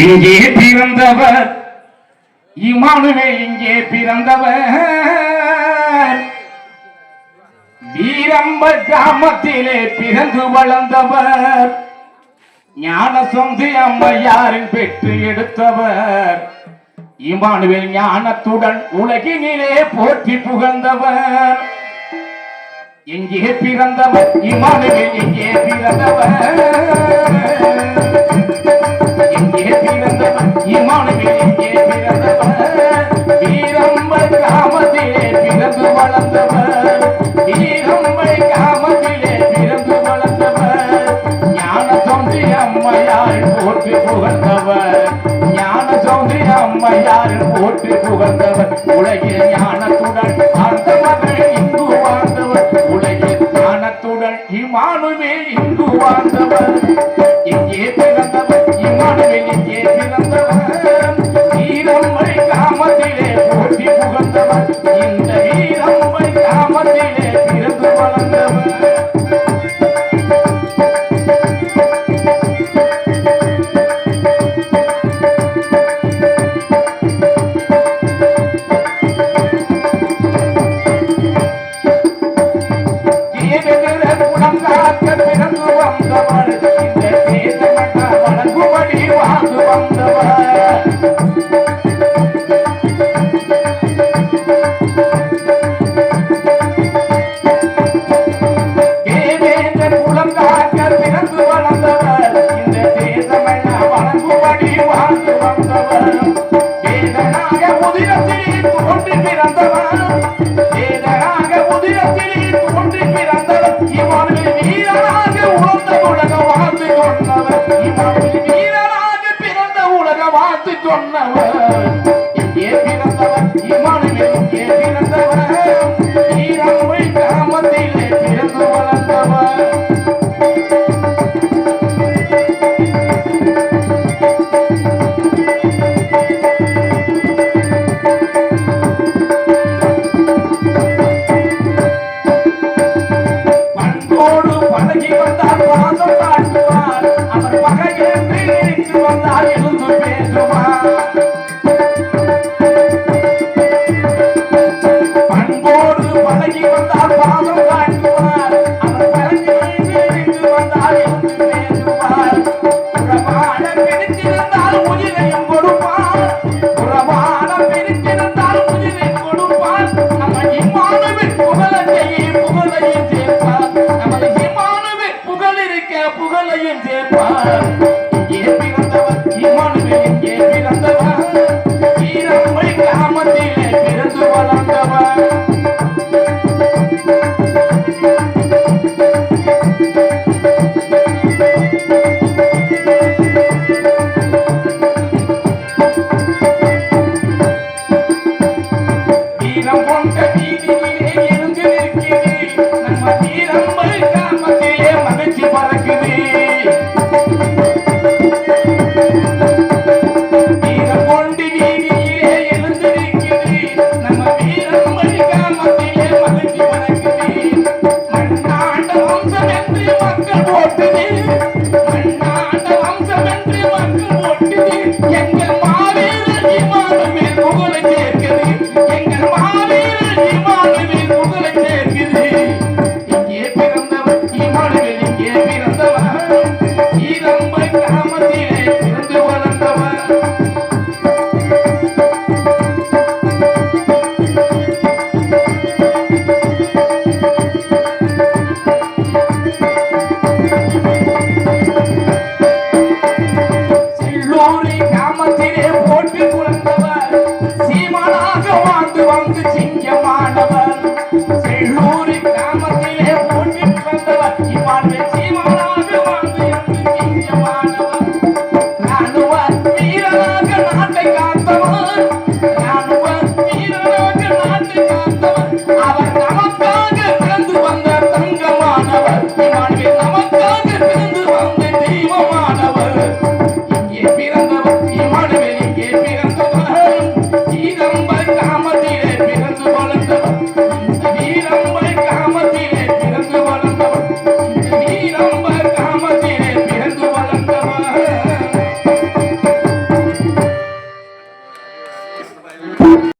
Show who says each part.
Speaker 1: இங்கே பிறந்தவர் இமானுவேல், இங்கே பிறந்தவர் வீரம்ப கிராமத்திலே பிறந்து வளர்ந்தவர், ஞான சொந்தி அம்மையாரின் பெற்று எடுத்தவர், இமானுவேல் ஞானத்துடன் உலகினிலே போற்றி புகழ்ந்தவர். எங்கே பிறந்தவர் இமானுவேல், எங்கே பிறந்தவர், எங்கே பிறந்தவர் இமானுவேல், எங்கே பிறந்தவர் வீரம்ப கிராமத்திலே பிறந்து வளர்ந்தவர், வீரம்ப கிராமத்திலே பிறந்து வளர்ந்தவர், ஞான சொந்தி அம்மையார் போற்றி புகழ்ந்தவர், ஞான சொந்தி அம்மையார் போற்றி புகழ்ந்தவர், உலகில் ஞானத்துடன் வாழ்ந்தவர்கள் இங்கு வாழ்ந்தவர், உலகில் ஞானத்துடன் இமானுவேல் இங்கு வாழ்ந்தவர். எங்கே பிறந்தவர் இமானுவேல், எங்கே பிறந்தவர் வீரம்மை கிராமத்திலே போற்றி புகழ்ந்தவர், இந்த வீரம்மை கிராமத்திலே பிறந்து வளர்ந்தவர்.
Speaker 2: வீரம்மை கிராமத்திலே மகிழ்ச்சி பறக்குது.